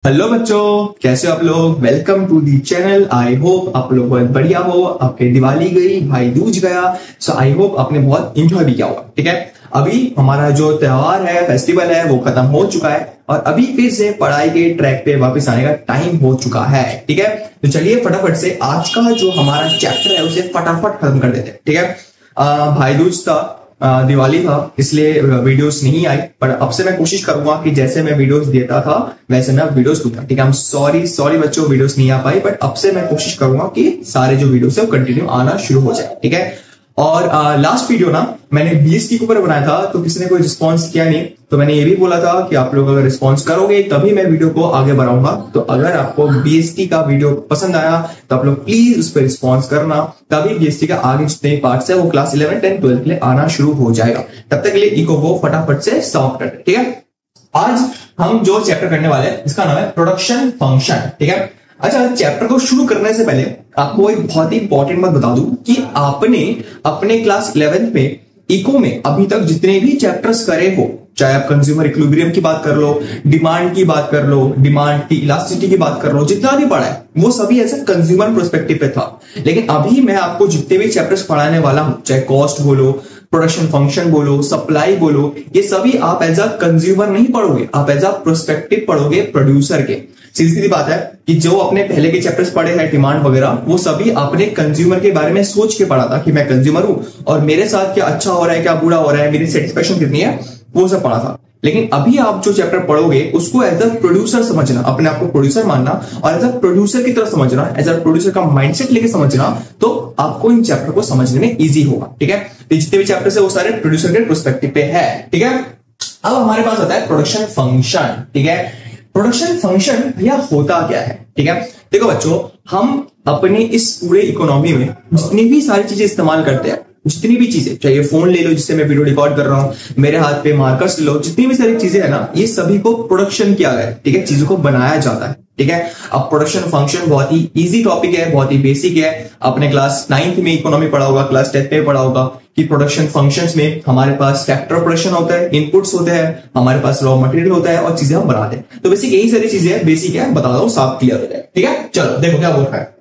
Hello बच्चों, कैसे हो आप लोग। Welcome to the channel. I hope आप लोग बहुत बढ़िया हो। आपके दिवाली गई, भाई दूज गया, सो आई होप आपने बहुत इंजॉय भी किया होगा। ठीक है, अभी हमारा जो त्योहार है, फेस्टिवल है, वो खत्म हो चुका है और अभी फिर से पढ़ाई के ट्रैक पे वापस आने का टाइम हो चुका है। ठीक है, तो चलिए फटाफट से आज का जो हमारा चैप्टर है उसे फटाफट खत्म कर देते हैं। ठीक है, भाई दूज था, दिवाली था, इसलिए वीडियोस नहीं आई, पर अब से मैं कोशिश करूंगा कि जैसे मैं वीडियोस देता था वैसे मैं वीडियोस दूंगा। ठीक है, हम सॉरी बच्चों, वीडियोस नहीं आ पाई, बट अब से मैं कोशिश करूंगा कि सारे जो वीडियोस है वो कंटिन्यू आना शुरू हो जाए। ठीक है, और लास्ट वीडियो ना मैंने बीएसटी के ऊपर बनाया था, तो किसी ने कोई रिस्पॉन्स किया नहीं, तो मैंने ये भी बोला था कि आप लोग अगर रिस्पॉन्स करोगे तभी मैं वीडियो को आगे बढ़ाऊंगा। तो अगर आपको बीएसटी का वीडियो पसंद आया तो आप लोग प्लीज उस पर रिस्पॉन्स करना, तभी बीएसटी का आगे जितने पार्ट्स है वो क्लास 11, 10, 12 के लिए आना शुरू हो जाएगा। तब तक के लिए इको को फटाफट से सॉल्व करते हैं। ठीक है, आज हम जो चैप्टर करने वाले हैं इसका नाम है प्रोडक्शन फंक्शन। ठीक है, अच्छा, चैप्टर को शुरू करने से पहले आपको एक बहुत ही इंपॉर्टेंट बात बता दूं कि आपने अपने क्लास 11th में इको में अभी तक जितने भी चैप्टर्स करे हो, चाहे आप कंज्यूमर इक्विलिब्रियम की बात कर लो, डिमांड की बात कर लो, डिमांड की इलास्टिसिटी की बात कर लो, जितना भी पढ़ा है वो सभी ऐसा कंज्यूमर पर्सपेक्टिव पे था। लेकिन अभी मैं आपको जितने भी चैप्टर्स पढ़ाने वाला हूं, चाहे कॉस्ट बोलो, प्रोडक्शन फंक्शन बोलो, सप्लाई बोलो, ये सभी आप एज अ कंज्यूमर नहीं पढ़ोगे, आप एज अ प्रोस्पेक्टिव पढ़ोगे प्रोड्यूसर के। सीधी सीधी बात है कि जो अपने पहले के चैप्टर्स पढ़े हैं डिमांड वगैरह, वो सभी आपने कंज्यूमर के बारे में सोच के पढ़ा था कि मैं कंज्यूमर हूं और मेरे साथ क्या अच्छा हो रहा है, क्या बुरा हो रहा है, मेरी सेटिस्फेक्शन कितनी है, वो सब पढ़ा था। लेकिन अभी आप जो चैप्टर पढ़ोगे उसको एज अ प्रोड्यूसर समझना, अपने आप को प्रोड्यूसर मानना और एज अ प्रोड्यूसर की तरह समझना, एज अ प्रोड्यूसर का माइंडसेट लेके समझना, तो आपको इन चैप्टर को समझने में इजी होगा। ठीक है, तो जितने भी चैप्टर्स है वो सारे प्रोड्यूसर के पर्सपेक्टिव पे है। ठीक है, अब हमारे पास आता है प्रोडक्शन फंक्शन। ठीक है, प्रोडक्शन फंक्शन भैया होता क्या है। ठीक है, देखो बच्चों, हम अपने इस पूरे इकोनॉमी में जितनी भी सारी चीजें इस्तेमाल करते हैं, जितनी भी चीजें, चाहे फोन ले लो जिससे मैं वीडियो रिकॉर्ड कर रहा हूं, मेरे हाथ पे मार्कर्स लो, जितनी भी सारी चीजें है ना, ये सभी को प्रोडक्शन किया गया है। ठीक है, चीजों को बनाया जाता है। ठीक है, अब प्रोडक्शन फंक्शन बहुत ही इजी टॉपिक है, बहुत ही बेसिक है। आपने क्लास 9th में इकोनॉमी पढ़ा होगा, क्लास 10th में पढ़ा होगा कि प्रोडक्शन फंक्शंस में हमारे पास फैक्टर ऑफ प्रोडक्शन होता है, इनपुट्स होते हैं, हमारे पास रॉ मटेरियल होता है और चीजें हम बनाते हैं। तो बेसिक यही सारी चीजें हैं, बेसिक है, बता दो, साफ क्लियर हो जाए। ठीक है, चलो देखो क्या बोल रहा है।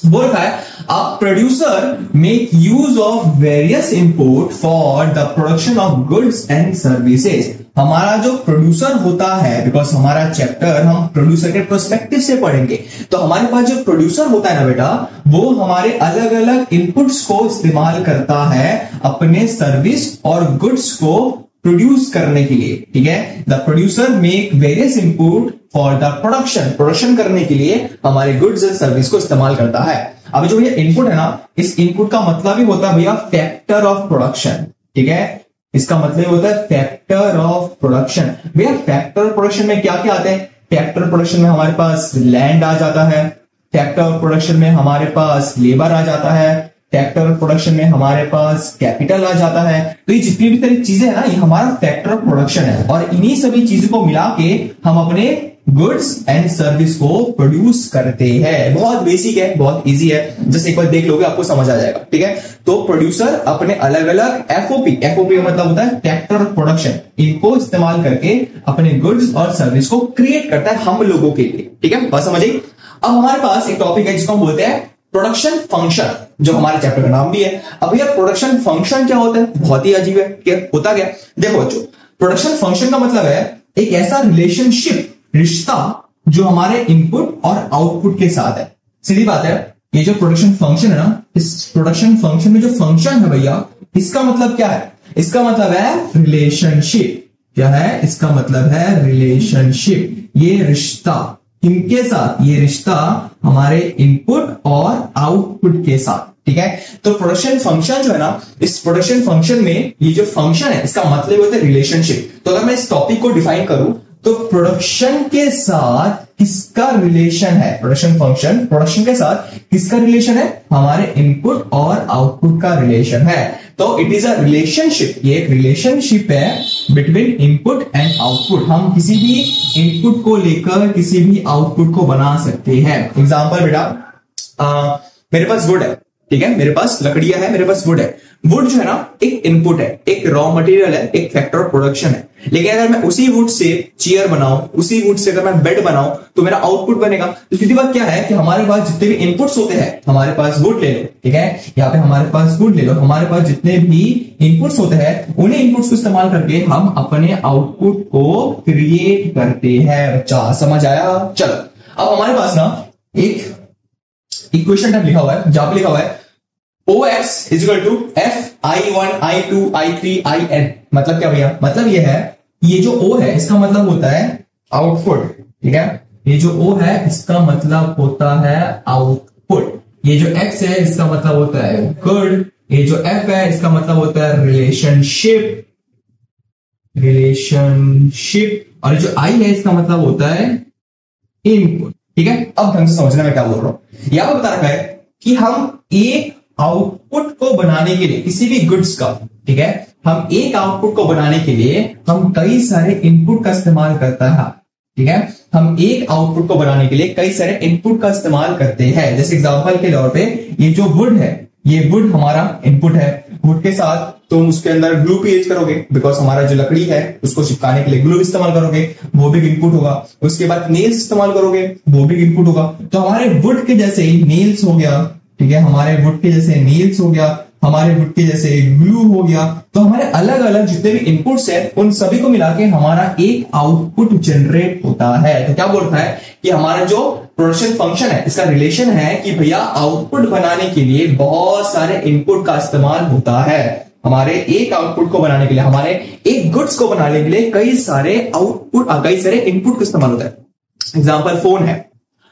बोल रहा है a producer make use of various input for the production of goods and services। हमारा जो प्रोड्यूसर होता है, बिकॉज हमारा चैप्टर हम प्रोड्यूसर के पर्सपेक्टिव से पढ़ेंगे, तो हमारे पास जो प्रोड्यूसर होता है ना बेटा, वो हमारे अलग अलग इनपुट्स को इस्तेमाल करता है अपने सर्विस और गुड्स को प्रोड्यूस करने के लिए। ठीक है, the producer make various input for the production करने के लिए हमारे गुड्स एंड सर्विस को इस्तेमाल करता है। अब जो ये इनपुट है ना, इस इनपुट का मतलब ही होता है भैया फैक्टर ऑफ प्रोडक्शन। ठीक है, इसका मतलब होता है फैक्टर ऑफ प्रोडक्शन। भैया फैक्टर ऑफ प्रोडक्शन में क्या क्या आते हैं? फैक्टर ऑफ प्रोडक्शन में हमारे पास लैंड आ जाता है, फैक्टर ऑफ प्रोडक्शन में हमारे पास लेबर आ जाता है, फैक्टर ऑफ प्रोडक्शन में हमारे पास कैपिटल आ जाता है। तो ये जितनी भी तरह चीजें है ना, ये हमारा फैक्टर ऑफ प्रोडक्शन है और इन्हीं सभी चीजों को मिला के हम अपने गुड्स एंड सर्विस को प्रोड्यूस करते हैं। बहुत बेसिक है, बहुत इजी है, जैसे एक बार देख लोगे आपको समझ आ जाएगा। ठीक है, तो प्रोड्यूसर अपने अलग अलग एफओपी का मतलब होता है फैक्टर ऑफ प्रोडक्शन, इनको इस्तेमाल करके अपने गुड्स और सर्विस को क्रिएट करता है हम लोगों के लिए। ठीक है, बात समझिए। अब हमारे पास एक टॉपिक है जिसको हम बोलते हैं प्रोडक्शन फंक्शन, जो हमारे चैप्टर का नाम भी है। अब यह प्रोडक्शन फंक्शन क्या होता है? बहुत ही अजीब है। क्या होता क्या? देखो बच्चों, प्रोडक्शन फंक्शन का मतलब है एक ऐसा रिलेशनशिप, रिश्ता जो हमारे इनपुट और आउटपुट के साथ है। सीधी बात है, ये जो प्रोडक्शन फंक्शन है ना, इस प्रोडक्शन फंक्शन में जो फंक्शन है भैया, इसका मतलब क्या है? इसका मतलब है रिलेशनशिप। क्या है इसका मतलब? है रिलेशनशिप, ये रिश्ता इनके साथ, ये रिश्ता हमारे इनपुट और आउटपुट के साथ। ठीक है, तो प्रोडक्शन फंक्शन जो है ना, इस प्रोडक्शन फंक्शन में ये जो फंक्शन है इसका मतलब होता है रिलेशनशिप। तो अगर मैं इस टॉपिक को डिफाइन करूं तो प्रोडक्शन के साथ किसका रिलेशन है? प्रोडक्शन फंक्शन प्रोडक्शन के साथ किसका रिलेशन है? हमारे इनपुट और आउटपुट का रिलेशन है। तो इट इज अ रिलेशनशिप, ये एक रिलेशनशिप है बिटवीन इनपुट एंड आउटपुट। हम किसी भी इनपुट को लेकर किसी भी आउटपुट को बना सकते हैं। एग्जांपल बेटा, मेरे पास वुड है, ठीक है, मेरे पास लकड़ियां है, मेरे पास वुड है। वुड जो है ना, एक इनपुट है, एक रॉ मटेरियल है, एक फैक्टर ऑफ प्रोडक्शन है। लेकिन अगर मैं उसी वुड से चेयर बनाऊं, उसी वुड से अगर मैं बेड बनाऊं तो मेरा आउटपुट बनेगा। तो सीधी बात क्या है कि हमारे पास जितने भी इनपुट्स होते हैं, हमारे पास वुड ले लो, ठीक है, यहाँ पे हमारे पास वुड ले लो, हमारे पास जितने भी इनपुट्स होते हैं उन्हीं इनपुट्स को इस्तेमाल करके हम अपने आउटपुट को क्रिएट करते हैं। बच्चा समझ आया? चलो अब हमारे पास ना एक इक्वेशन टाइप लिखा हुआ है, जहां पे लिखा हुआ है OX is equal to F I1 I2 I3 IN। मतलब क्या भैया? मतलब ये है, ये जो O है इसका मतलब होता है आउटपुट, ठीक है, ये जो O है इसका मतलब होता है आउटपुट, ये जो X है इसका मतलब होता है गुड, ये जो F है इसका मतलब होता है रिलेशनशिप, और जो I है इसका मतलब होता है इनपुट, ठीक है। अब ढंग से समझना मैं क्या बोल रहा हूं। यहां पर बता रखा है कि हम एक आउटपुट को बनाने के लिए किसी भी गुड्स का, ठीक है, हम एक आउटपुट को बनाने के लिए हम कई सारे इनपुट का इस्तेमाल करता है, ठीक है, हम एक आउटपुट को बनाने के लिए कई सारे इनपुट का इस्तेमाल करते हैं। जैसे एग्जांपल के तौर पे ये जो वुड है, ये वुड हमारा इनपुट है, वुड के साथ तुम उसके अंदर ग्लू भी यूज करोगे, बिकॉज हमारा जो लकड़ी है उसको चिपकाने के लिए ग्लू इस्तेमाल करोगे, वो भी इनपुट होगा। उसके बाद नेल्स इस्तेमाल करोगे, वो भी इनपुट होगा। तो हमारे वुड के जैसे ही नेल्स हो गया, ठीक है, हमारे वुड के जैसे नेल्स हो गया, हमारे वुड के जैसे ग्लू हो गया। तो हमारे अलग अलग जितने भी इनपुट्स है उन सभी को मिला के हमारा एक आउटपुट जनरेट होता है। तो क्या बोलता है कि हमारा जो प्रोडक्शन फंक्शन है इसका रिलेशन है कि भैया आउटपुट बनाने के लिए बहुत सारे इनपुट का इस्तेमाल होता है। हमारे एक आउटपुट को बनाने के लिए, हमारे एक गुड्स को बनाने के लिए कई सारे इनपुट का इस्तेमाल होता है। एग्जाम्पल फोन है।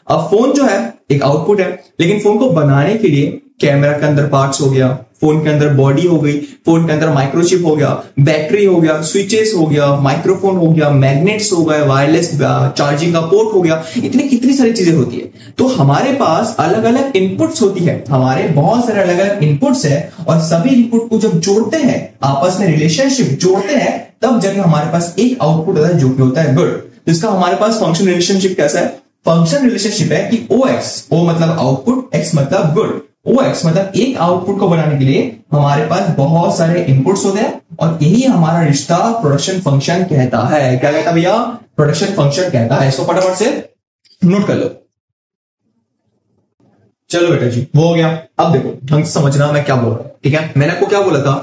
अब फोन जो है एक आउटपुट है, लेकिन फोन को बनाने के लिए कैमरा के अंदर पार्ट्स हो गया, फोन के अंदर बॉडी हो गई, फोन के अंदर माइक्रोचिप हो गया, बैटरी हो गया, स्विचेस हो गया, माइक्रोफोन हो गया, मैग्नेट्स हो गए, वायरलेस चार्जिंग का पोर्ट हो गया, इतनी कितनी सारी चीजें होती है। तो हमारे पास अलग अलग इनपुट्स होती है, हमारे बहुत सारे अलग अलग इनपुट्स है, और सभी इनपुट को जब जोड़ते हैं, आपस में रिलेशनशिप जोड़ते हैं, तब जाके हमारे पास एक आउटपुट आता है जो कि होता है गुड। तो इसका हमारे पास फंक्शन रिलेशनशिप कैसा है? फंक्शन रिलेशनशिप है कि OX, O मतलब आउटपुट, X मतलब गुड। OX मतलब एक आउटपुट को बनाने के लिए हमारे पास बहुत सारे इनपुट्स होते हैं, और यही हमारा रिश्ता प्रोडक्शन फंक्शन कहता है। क्या कहता है भैया? प्रोडक्शन फंक्शन कहता है। इसको फटाफट से नोट कर लो। चलो बेटा जी, वो हो गया। अब देखो ढंग से समझना मैं क्या बोल रहा हूं, ठीक है। मैंने आपको क्या बोला था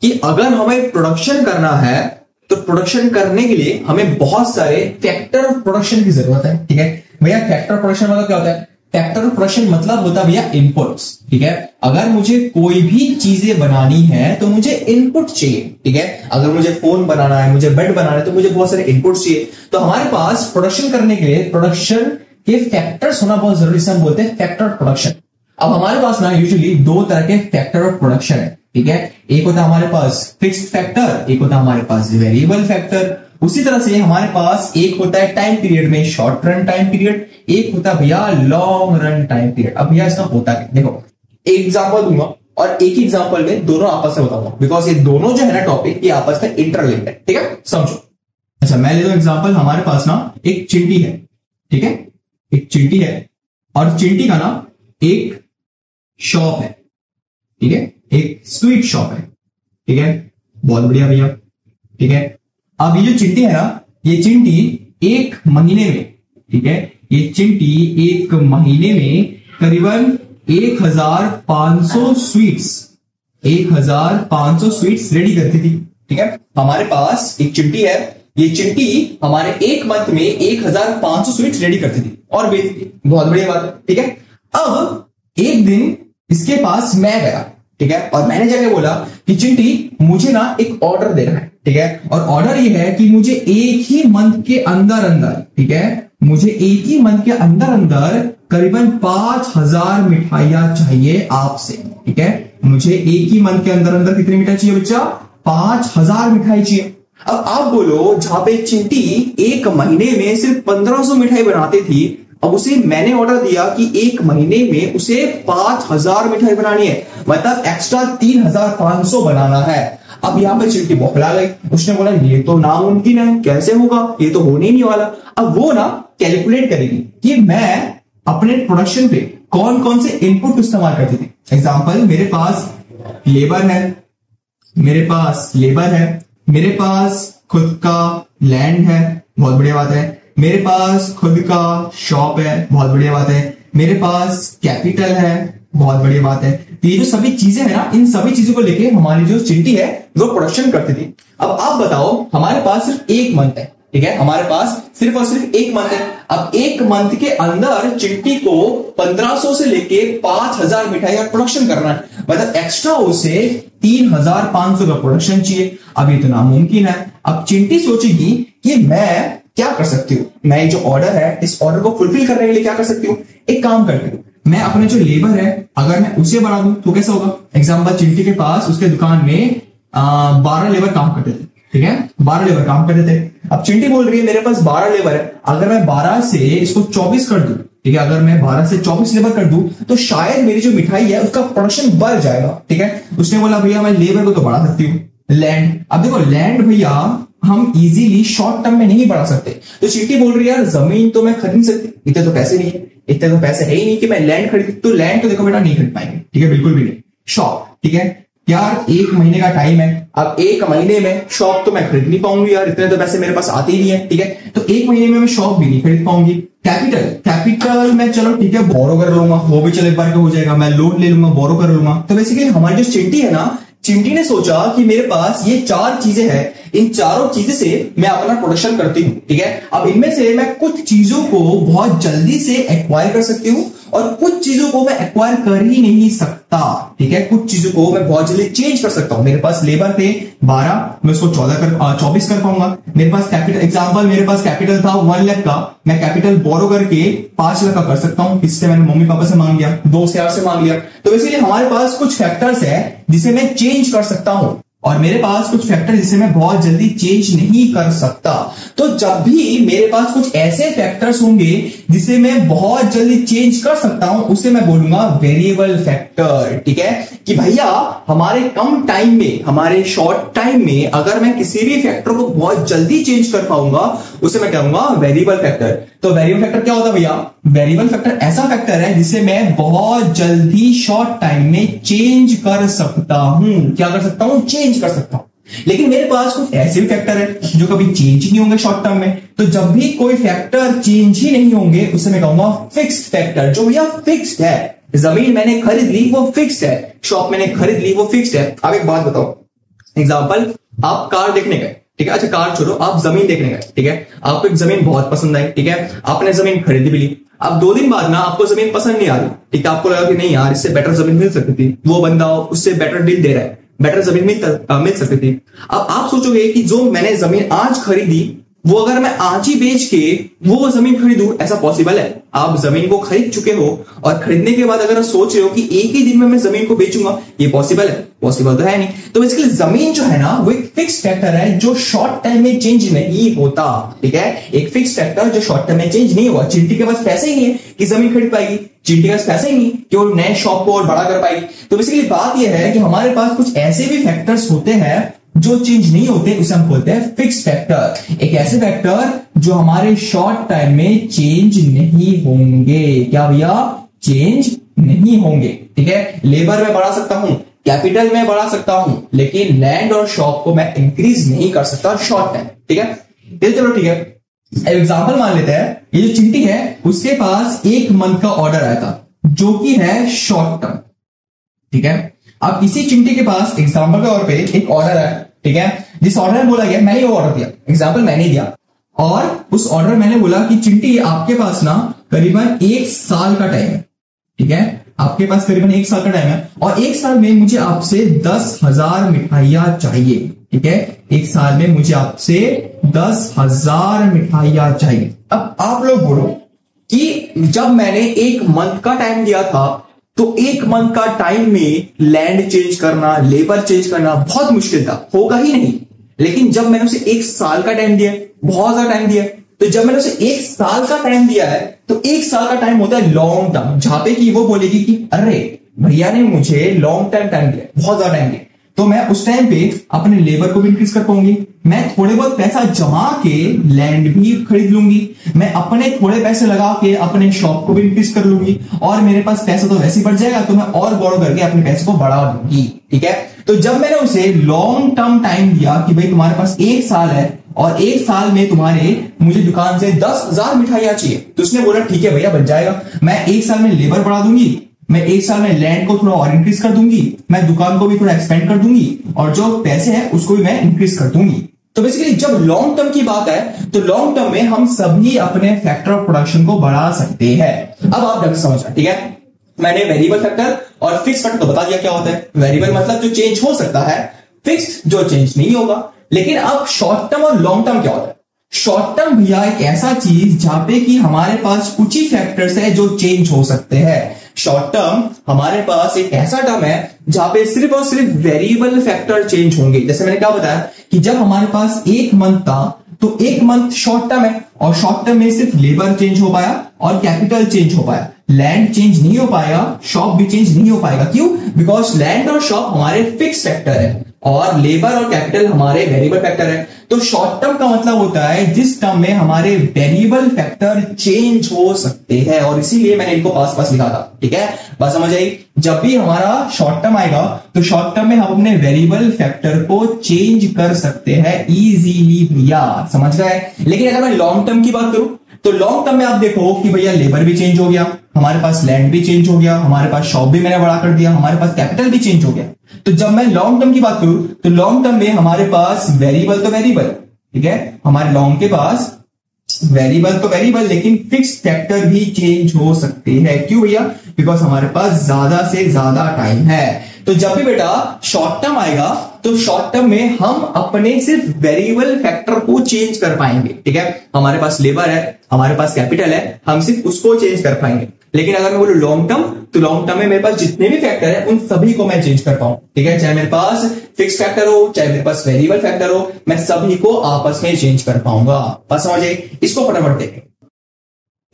कि अगर हमें प्रोडक्शन करना है तो प्रोडक्शन करने के लिए हमें बहुत सारे फैक्टर ऑफ प्रोडक्शन की जरूरत है, ठीक है भैया। फैक्टर प्रोडक्शन मतलब क्या होता है? फैक्टर ऑफ प्रोडक्शन मतलब होता है भैया इनपुट्स, ठीक है। अगर मुझे कोई भी चीजें बनानी है तो मुझे इनपुट चाहिए, ठीक है। अगर मुझे फोन बनाना है, मुझे बेड बनाना है, तो मुझे बहुत सारे इनपुट्स चाहिए। तो हमारे पास प्रोडक्शन करने के लिए प्रोडक्शन के फैक्टर्स होना बहुत जरूरी है, हम बोलते हैं फैक्टर ऑफ प्रोडक्शन। अब हमारे पास ना यूजुअली दो तरह के फैक्टर ऑफ प्रोडक्शन है, ठीक है। एक होता है हमारे पास फिक्स्ड फैक्टर, एक होता है हमारे पास वेरिएबल फैक्टर। उसी तरह से हमारे पास एक होता है टाइम पीरियड में शॉर्ट रन टाइम पीरियड, एक होता है भैया लॉन्ग रन टाइम पीरियड। अब भैया इसका होता है, देखो एक एग्जांपल दूंगा और एक एग्जांपल में दोनों आपस में बताऊंगा, बिकॉज ये दोनों जो है ना टॉपिक ये आपस में इंटरलिंक्ड है, ठीक है, समझो। अच्छा मैं ले लूं एग्जांपल, हमारे पास ना एक चिंटी है, ठीक है, एक चिंटी है, और चिंटी का ना एक शॉप है, ठीक है, एक स्वीट शॉप है, ठीक है, बहुत बढ़िया भैया, ठीक है। अब ये जो चिंटी है ना, ये चिंटी एक महीने में, ठीक है, ये चिंटी एक महीने में करीबन 1500 स्वीट्स रेडी करती थी, ठीक है। हमारे पास एक चिंटी है, ये चिंटी हमारे एक मंथ में 1500 स्वीट्स रेडी करती थी और बेचती थी, बहुत बढ़िया बात है, ठीक है। अब एक दिन इसके पास मैं गया, ठीक है, और मैंने जाके बोला कि चिंटी मुझे ना एक ऑर्डर देना है, ठीक है, और ऑर्डर ये है कि मुझे एक ही मंथ के अंदर अंदर, ठीक है, मुझे एक ही मंथ के अंदर अंदर करीबन 5000 मिठाइयां चाहिए आपसे, ठीक है। मुझे एक ही मंथ के अंदर अंदर कितनी मिठाई चाहिए बच्चा? 5000 मिठाई चाहिए। अब आप बोलो, जहां पे चिंटी एक महीने में सिर्फ 1500 मिठाई बनाती थी, अब उसे मैंने ऑर्डर दिया कि एक महीने में उसे 5000 मिठाई बनानी है, मतलब एक्स्ट्रा 3500 बनाना है। अब यहां पे चिंटी बौखला गई, उसने बोला ये तो नामुमकिन है, कैसे होगा, ये तो होने ही नहीं वाला। अब वो ना कैलकुलेट करेगी कि मैं अपने प्रोडक्शन पे कौन कौन से इनपुट इस्तेमाल करती थी। एग्जांपल, मेरे पास लेबर है, मेरे पास खुद का लैंड है, बहुत बढ़िया बात है। मेरे पास खुद का शॉप है, बहुत बढ़िया बात है। मेरे पास कैपिटल है, बहुत बढ़िया बात है। तो ये जो सभी चीजें है ना, इन सभी चीजों को लेके हमारी जो चिंटी है वो प्रोडक्शन करती थी। अब आप बताओ, हमारे पास सिर्फ एक मंथ है, ठीक है, हमारे पास सिर्फ और सिर्फ एक मंथ है। अब एक मंथ के अंदर चिंटी को 1500 से लेके 5000 मिठाई का प्रोडक्शन करना है, मतलब एक्स्ट्रा उसे 3500 का प्रोडक्शन चाहिए। अब ये तो नामुमकिन है। अब चिंटी सोचेगी कि मैं क्या कर सकती हूँ, मैं जो ऑर्डर है इस ऑर्डर को फुलफिल करने के लिए क्या कर सकती हूँ। एक काम करती हूँ, मैं अपने जो लेबर है अगर मैं उसे बढ़ा दूं तो कैसा होगा। एग्जांपल, चिंटी के पास उसके दुकान में 12 लेबर काम करते थे, ठीक है, 12 लेबर काम करते थे। अब चिंटी बोल रही है मेरे पास 12 लेबर है, अगर मैं 12 से इसको 24 कर दूं, ठीक है, अगर मैं 12 से 24 लेबर कर दूं तो शायद मेरी जो मिठाई है उसका प्रोडक्शन बढ़ जाएगा, ठीक है। उसने बोला भैया मैं लेबर को तो बढ़ा सकती हूँ, लैंड। अब देखो लैंड भैया हम इजीली शॉर्ट टर्म में नहीं बढ़ा सकते, तो चिंटी बोल रही है यार जमीन तो मैं खरीद सकती, इतने तो पैसे नहीं है, इतने तो पैसे है ही नहीं कि मैं लैंड खरीद। तो लैंड तो देखो बेटा नहीं खरीद पाएंगे, ठीक है, बिल्कुल भी नहीं। शॉप, ठीक है यार, एक महीने का टाइम है, अब एक महीने में शॉप तो मैं खरीद नहीं पाऊंगी यार, इतने तो पैसे मेरे पास आते ही नहीं है, ठीक है, तो एक महीने में मैं शॉप भी नहीं खरीद पाऊंगी। कैपिटल मैं चलो ठीक है बोरो कर लूंगा, वो भी चलो एक बार का हो जाएगा, मैं लोन ले लूंगा, बोरो कर लूंगा। तो बेसिकली हमारी जो चिंटी है ना, चिंटी ने सोचा कि मेरे पास ये 4 चीजें हैं, इन चारों चीजें से मैं अपना प्रोडक्शन करती हूँ, ठीक है। अब इनमें से मैं कुछ चीजों को बहुत जल्दी से एक्वायर कर सकती हूँ और कुछ चीजों को मैं एक्वायर कर ही नहीं सकता, ठीक है, कुछ चीजों को मैं बहुत जल्दी चेंज कर सकता हूं। मेरे पास लेबर थे 12, मैं उसको 24 कर पाऊंगा। मेरे पास कैपिटल, एग्जांपल मेरे पास कैपिटल था 1 लाख का, मैं कैपिटल बोरो करके 5 लाख का कर सकता हूं। इससे मैंने मम्मी पापा से मांग लिया, दोस्त यार से मांग लिया। तो इसीलिए हमारे पास कुछ फैक्टर्स है जिसे मैं चेंज कर सकता हूं और मेरे पास कुछ फैक्टर जिसे मैं बहुत जल्दी चेंज नहीं कर सकता। तो जब भी मेरे पास कुछ ऐसे फैक्टर्स होंगे जिसे मैं बहुत जल्दी चेंज कर सकता हूं, उसे मैं बोलूंगा वेरिएबल फैक्टर, ठीक है। कि भैया हमारे कम टाइम में, हमारे शॉर्ट टाइम में अगर मैं किसी भी फैक्टर को बहुत जल्दी चेंज कर पाऊंगा उसे मैं कहूंगा वेरिएबल फैक्टर। तो वेरिएबल फैक्टर क्या होता है भैया? वेरिएबल फैक्टर ऐसा फैक्टर है जिसे मैं बहुत जल्दी शॉर्ट टाइम में चेंज कर सकता हूं। क्या कर सकता हूं? चेंज कर सकता हूं। लेकिन मेरे पास कुछ ऐसे भी फैक्टर है जो कभी चेंज ही नहीं होंगे शॉर्ट टर्म में। तो जब भी कोई फैक्टर चेंज ही नहीं होंगे उसे मैं कहूंगा फिक्स्ड फैक्टर। जो भैया फिक्स्ड है, जमीन मैंने खरीद ली वो फिक्स्ड है, शॉप मैंने खरीद ली वो फिक्स्ड है। अब एक बात बताओ, एग्जांपल आप कार देखने गए, ठीक है, अच्छा कार छोड़ो, आप जमीन देखने गए, ठीक है, आपको एक जमीन बहुत पसंद आई, ठीक है, आपने जमीन खरीद भी ली। अब 2 दिन बाद ना आपको जमीन पसंद नहीं आ रही, ठीक है, आपको लगा कि नहीं यार इससे बेटर जमीन मिल सकती थी, वो बंदा उससे बेटर डील दे रहा है, बेटर जमीन मिल सकती थी। अब आप सोचोगे कि जो मैंने जमीन आज खरीदी वो अगर मैं आज ही बेच के वो जमीन खरीदूं, ऐसा पॉसिबल है? आप जमीन को खरीद चुके हो और खरीदने के बाद अगर आप सोच रहे हो कि एक ही दिन में मैं जमीन को बेचूंगा, ये पॉसिबल है? पॉसिबल तो है नहीं। तो बेसिकली जमीन जो है ना वो एक फिक्स फैक्टर है जो शॉर्ट टाइम में चेंज नहीं होता, ठीक है, एक फिक्स फैक्टर जो शॉर्ट टाइम में चेंज नहीं हुआ। चिंटी के पास पैसे ही नहीं है कि जमीन खरीद पाएगी, चिंटी के पास पैसे ही नहीं कि वो नए शॉप को और बड़ा कर पाएगी। तो बेसिकली बात यह है कि हमारे पास कुछ ऐसे भी फैक्टर्स होते हैं जो चेंज नहीं होते, उसे हम बोलते हैं फिक्स फैक्टर। एक ऐसे फैक्टर जो हमारे शॉर्ट टाइम में चेंज नहीं होंगे। क्या भैया? चेंज नहीं होंगे, ठीक है। लेबर में बढ़ा सकता हूं, कैपिटल में बढ़ा सकता हूं, लेकिन लैंड और शॉप को मैं इंक्रीज नहीं कर सकता शॉर्ट टाइम, ठीक है। चलो ठीक है, एग्जाम्पल मान लेते हैं, ये जो चिंटी है उसके पास 1 मंथ का ऑर्डर आया था जो कि है शॉर्ट टर्म, ठीक है। अब इसी चिंटी के पास एग्जाम्पल के तौर पे एक ऑर्डर है, ठीक है, जिस ऑर्डर में बोला गया, मैंने वो ऑर्डर दिया, एग्जाम्पल मैंने दिया, और उस ऑर्डर मैंने बोला कि चिंटी आपके पास ना करीबन 1 साल का टाइम है, ठीक है, आपके पास करीबन 1 साल का टाइम है और 1 साल में मुझे आपसे 10,000 मिठाइयां चाहिए, ठीक है, 1 साल में मुझे आपसे 10,000 मिठाइयां चाहिए। अब आप लोग बोलो कि जब मैंने 1 मंथ का टाइम दिया था तो 1 मंथ का टाइम में लैंड चेंज करना, लेबर चेंज करना बहुत मुश्किल था, होगा ही नहीं। लेकिन जब मैंने उसे 1 साल का टाइम दिया, बहुत ज्यादा टाइम दिया, तो जब मैंने उसे 1 साल का टाइम दिया है तो 1 साल का टाइम होता है लॉन्ग टर्म, जहां पे कि वो बोलेगी कि अरे भैया ने मुझे लॉन्ग टाइम दिया, बहुत ज्यादा टाइम दिया। तो मैं उस टाइम पे अपने लेबर को भी इंक्रीज कर पाऊंगी, मैं थोड़े बहुत पैसा जमा के लैंड भी खरीद लूंगी, मैं अपने थोड़े पैसे लगा के अपने शॉप को भी इंक्रीज कर लूंगी, और मेरे पास पैसा तो वैसे ही बढ़ जाएगा, तो मैं और बोरो करके अपने पैसे को बढ़ा दूंगी। ठीक है, तो जब मैंने उसे लॉन्ग टर्म टाइम दिया कि भाई तुम्हारे पास 1 साल है और 1 साल में तुम्हारे मुझे दुकान से 10,000 मिठाइयां चाहिए, तो उसने बोला ठीक है भैया बन जाएगा, मैं 1 साल में लेबर बढ़ा दूंगी, मैं 1 साल में लैंड को थोड़ा और इंक्रीज कर दूंगी, मैं दुकान को भी थोड़ा एक्सपेंड कर दूंगी, और जो पैसे हैं उसको भी मैं इंक्रीज कर दूंगी। तो बेसिकली जब लॉन्ग टर्म की बात है तो लॉन्ग टर्म में हम सभी अपने फैक्टर ऑफ प्रोडक्शन को बढ़ा सकते हैं। अब आप ढंग से समझ रहे, ठीक है, मैंने वेरिएबल फैक्टर और फिक्स फैक्टर तो बता दिया क्या होता है। वेरिएबल मतलब जो चेंज हो सकता है, फिक्स्ड जो चेंज नहीं होगा। लेकिन अब शॉर्ट टर्म और लॉन्ग टर्म क्या होता है? शॉर्ट टर्म भैया एक ऐसा चीज जहां पे कि हमारे पास कुछ ही फैक्टर्स है जो चेंज हो सकते हैं। शॉर्ट टर्म हमारे पास एक ऐसा टर्म है जहां पे सिर्फ और सिर्फ वेरिएबल फैक्टर चेंज होंगे। जैसे मैंने क्या बताया कि जब हमारे पास 1 मंथ था तो 1 मंथ शॉर्ट टर्म है, और शॉर्ट टर्म में सिर्फ लेबर चेंज हो पाया और कैपिटल चेंज हो पाया, लैंड चेंज नहीं हो पाया, शॉप भी चेंज नहीं हो पाएगा। क्यों? बिकॉज लैंड और शॉप हमारे फिक्स फैक्टर है और लेबर और कैपिटल हमारे वेरिएबल फैक्टर है। तो शॉर्ट टर्म का मतलब होता है जिस टर्म में हमारे वेरिएबल फैक्टर चेंज हो सकते हैं, और इसीलिए मैंने इनको पास पास लिखा था। ठीक है, बात समझ आई? जब भी हमारा शॉर्ट टर्म आएगा तो शॉर्ट टर्म में हम अपने वेरिएबल फैक्टर को चेंज कर सकते हैं इजीली भैया, समझ गए? लेकिन अगर मैं लॉन्ग टर्म की बात करूं तो लॉन्ग टर्म में आप देखो कि भैया लेबर भी चेंज हो गया, हमारे पास लैंड भी चेंज हो गया, हमारे पास शॉप भी मैंने बड़ा कर दिया, हमारे पास कैपिटल भी चेंज हो गया। तो जब मैं लॉन्ग टर्म की बात करूं तो लॉन्ग टर्म में हमारे पास वेरिएबल तो वेरिएबल, ठीक है, हमारे लॉन्ग के पास वेरिएबल तो वेरिएबल, लेकिन फिक्स फैक्टर भी चेंज हो सकते हैं। क्यों भैया? बिकॉज हमारे पास ज्यादा से ज्यादा टाइम है। तो जब भी बेटा शॉर्ट टर्म आएगा तो शॉर्ट टर्म में हम अपने सिर्फ वेरिएबल फैक्टर को चेंज कर पाएंगे। ठीक है, हमारे पास लेबर है, हमारे पास कैपिटल है, हम सिर्फ उसको चेंज कर पाएंगे। लेकिन अगर मैं बोलूं लॉन्ग टर्म, तो लॉन्ग टर्म में मेरे पास जितने भी फैक्टर है उन सभी को मैं चेंज कर पाऊं। ठीक है, चाहे मेरे पास फिक्स फैक्टर हो, चाहे मेरे पास वेरिएबल फैक्टर हो, मैं सभी को आपस में चेंज कर पाऊंगा। बस समझ आए? इसको फटाफट देखें।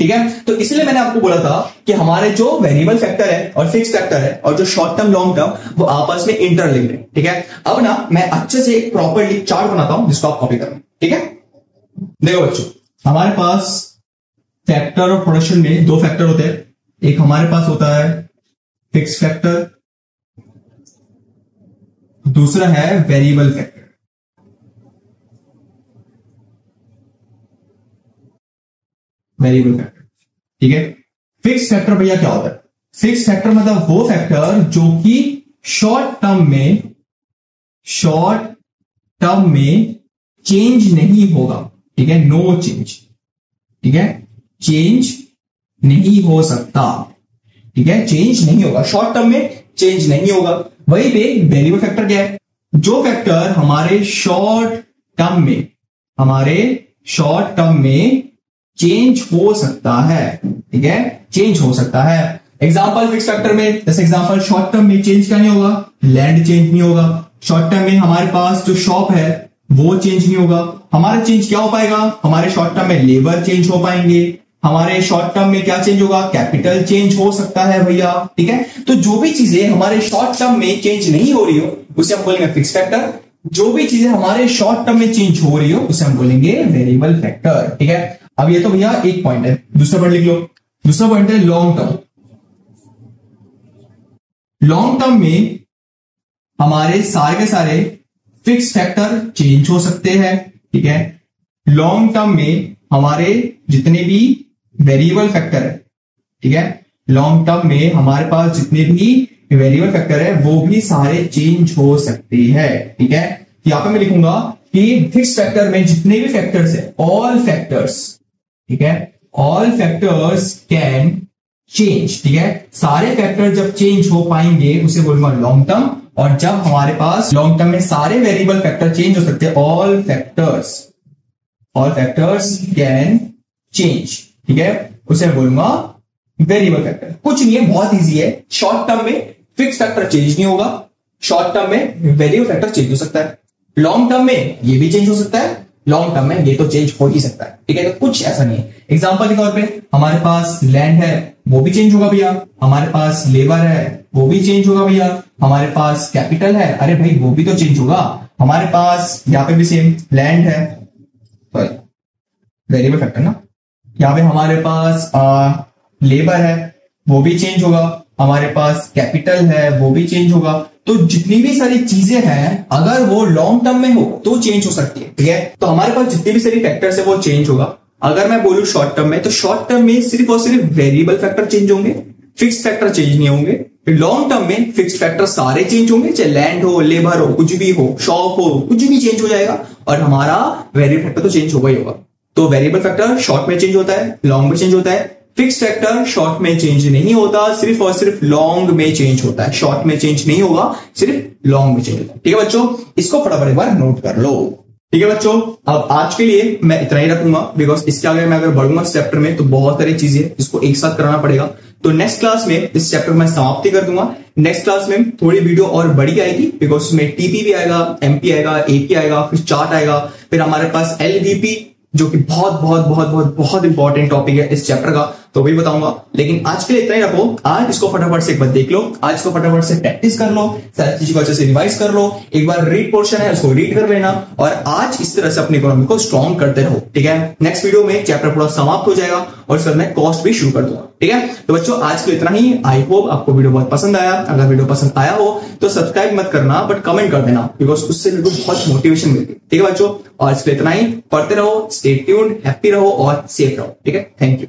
ठीक है, तो इसलिए मैंने आपको बोला था कि हमारे जो वेरिएबल फैक्टर है और फिक्स फैक्टर है और जो शॉर्ट टर्म लॉन्ग टर्म वो आपस में इंटरलिंक्ड है। ठीक है, अब ना मैं अच्छे से एक प्रॉपरली चार्ट बनाता हूं जिसको आप कॉपी करना। ठीक है, देखो बच्चों, हमारे पास फैक्टर ऑफ प्रोडक्शन में 2 फैक्टर होते हैं। एक हमारे पास होता है फिक्स फैक्टर, दूसरा है वेरिएबल फैक्टर। वेरिएबल फैक्टर, ठीक है। फिक्स फैक्टर भैया क्या होता है? फिक्स फैक्टर मतलब वो फैक्टर जो कि शॉर्ट टर्म में चेंज नहीं होगा। ठीक है, नो चेंज। ठीक है, चेंज नहीं हो सकता। ठीक है, चेंज नहीं होगा, शॉर्ट टर्म में चेंज नहीं होगा। वहीं पे वेरिएबल फैक्टर क्या है? जो फैक्टर हमारे शॉर्ट टर्म में चेंज हो सकता है। ठीक है, चेंज हो सकता है। एग्जांपल फिक्स फैक्टर में, जैसे एग्जांपल शॉर्ट टर्म में चेंज क्या नहीं होगा? लैंड चेंज नहीं होगा। शॉर्ट टर्म में हमारे पास जो शॉप है वो चेंज नहीं होगा। हमारा चेंज क्या हो पाएगा? हमारे शॉर्ट टर्म में लेबर चेंज हो पाएंगे। हमारे शॉर्ट टर्म में क्या चेंज होगा? कैपिटल चेंज हो सकता है भैया। ठीक है, तो जो भी चीजें हमारे शॉर्ट टर्म में चेंज नहीं हो रही हो उसे हम बोलेंगे फिक्स फैक्टर। जो भी चीजें हमारे शॉर्ट टर्म में चेंज हो रही हो उसे हम बोलेंगे वेरिएबल फैक्टर। ठीक है, अब ये तो भैया एक पॉइंट है। दूसरा पॉइंट लिख लो। दूसरा पॉइंट है लॉन्ग टर्म। लॉन्ग टर्म में हमारे सारे के सारे फिक्स फैक्टर चेंज हो सकते हैं। ठीक है, लॉन्ग टर्म में हमारे जितने भी वेरिएबल फैक्टर है, ठीक है, लॉन्ग टर्म में हमारे पास जितने भी वेरिएबल फैक्टर है वो भी सारे चेंज हो सकते हैं। ठीक है, यहां पे मैं लिखूंगा कि फिक्स फैक्टर में जितने भी फैक्टर्स है, ऑल फैक्टर्स, ठीक है, ऑल फैक्टर्स कैन चेंज। ठीक है, सारे फैक्टर जब चेंज हो पाएंगे उसे बोलूंगा लॉन्ग टर्म। और जब हमारे पास लॉन्ग टर्म में सारे वेरिएबल फैक्टर चेंज हो सकते हैं, ऑल फैक्टर्स कैन चेंज। ठीक है, उसे बोलूंगा वेरिएबल फैक्टर। कुछ नहीं है, बहुत इजी है। शॉर्ट टर्म में फिक्स फैक्टर चेंज नहीं होगा, शॉर्ट टर्म में वेरिएबल फैक्टर चेंज हो सकता है, लॉन्ग टर्म में ये भी चेंज हो सकता है, लॉन्ग टर्म में ये तो चेंज हो ही सकता है, ठीक है। तो कुछ ऐसा नहीं है। एग्जांपल के तौर पे हमारे पास लैंड है, वो भी चेंज होगा भैया। हमारे पास लेबर है, वो भी चेंज होगा भैया। हमारे पास कैपिटल है, अरे भाई वो भी तो चेंज होगा। हमारे पास यहाँ पे भी सेम लैंड है, सॉरी वेरिएबल फैक्टर ना, यहाँ पे हमारे पास लेबर है, वो भी चेंज होगा। हमारे पास कैपिटल है, वो भी चेंज होगा। तो जितनी भी सारी चीजें हैं अगर वो लॉन्ग टर्म में हो तो चेंज हो सकती है, ठीक है। तो हमारे पास जितनी भी सारी फैक्टर्स है वो चेंज होगा। अगर मैं बोलूं शॉर्ट टर्म में, तो शॉर्ट टर्म में सिर्फ और सिर्फ वेरिएबल फैक्टर चेंज होंगे, फिक्स फैक्टर चेंज नहीं होंगे। लॉन्ग टर्म में फिक्स फैक्टर सारे चेंज होंगे, चाहे लैंड हो, लेबर हो, कुछ भी हो, शॉप हो, कुछ भी चेंज हो जाएगा और हमारा वेरिएबल फैक्टर तो चेंज होगा ही होगा। तो वेरिएबल फैक्टर शॉर्ट में चेंज होता है, लॉन्ग में चेंज होता है। फिक्स फैक्टर शॉर्ट में चेंज नहीं होता, सिर्फ और सिर्फ लॉन्ग में चेंज होता है। शॉर्ट में चेंज नहीं होगा, सिर्फ लॉन्ग में चेंज होता है, ठीक है बच्चों। इसको फटाफट एक बार नोट कर लो, ठीक है बच्चों। अब आज के लिए मैं इतना ही रखूंगा, बिकॉज इसके आगे मैं अगर बढ़ूंगा इस चैप्टर में तो बहुत सारी चीजें जिसको एक साथ कराना पड़ेगा। तो नेक्स्ट क्लास में इस चैप्टर में समाप्ति कर दूंगा। नेक्स्ट क्लास में थोड़ी वीडियो और बड़ी आएगी, बिकॉज उसमें टीपी भी आएगा, एमपी आएगा, एपी आएगा, फिर चार्ट आएगा, फिर हमारे पास एलवीपी जो कि बहुत बहुत बहुत बहुत बहुत इंपॉर्टेंट टॉपिक है इस चैप्टर का, तो वही बताऊंगा। लेकिन आज के लिए इतना ही रखो। आज इसको फटाफट से एक बार देख लो, आज इसको फटाफट से प्रैक्टिस कर लो, सारी चीजों को अच्छे से रिवाइज कर लो। एक बार रीड पोर्शन है उसको रीड कर लेना और आज इस तरह से अपनी इकोनॉमी को स्ट्रॉन्ग करते रहो, ठीक है। नेक्स्ट वीडियो में चैप्टर पूरा समाप्त हो जाएगा और उसके बाद मैं कॉस्ट भी शुरू कर दूंगा, ठीक है। तो बच्चों आज के लिए इतना ही। आई होप आपको वीडियो बहुत पसंद आया। अगर वीडियो पसंद आया हो तो सब्सक्राइब मत करना, बट कमेंट कर देना, बिकॉज उससे मेरे को बहुत मोटिवेशन मिलती है, ठीक है बच्चों। आज के लिए इतना ही। पढ़ते रहो, स्टे ट्यून्ड, हैप्पी रहो और सेफ रहो, ठीक है। Thank you.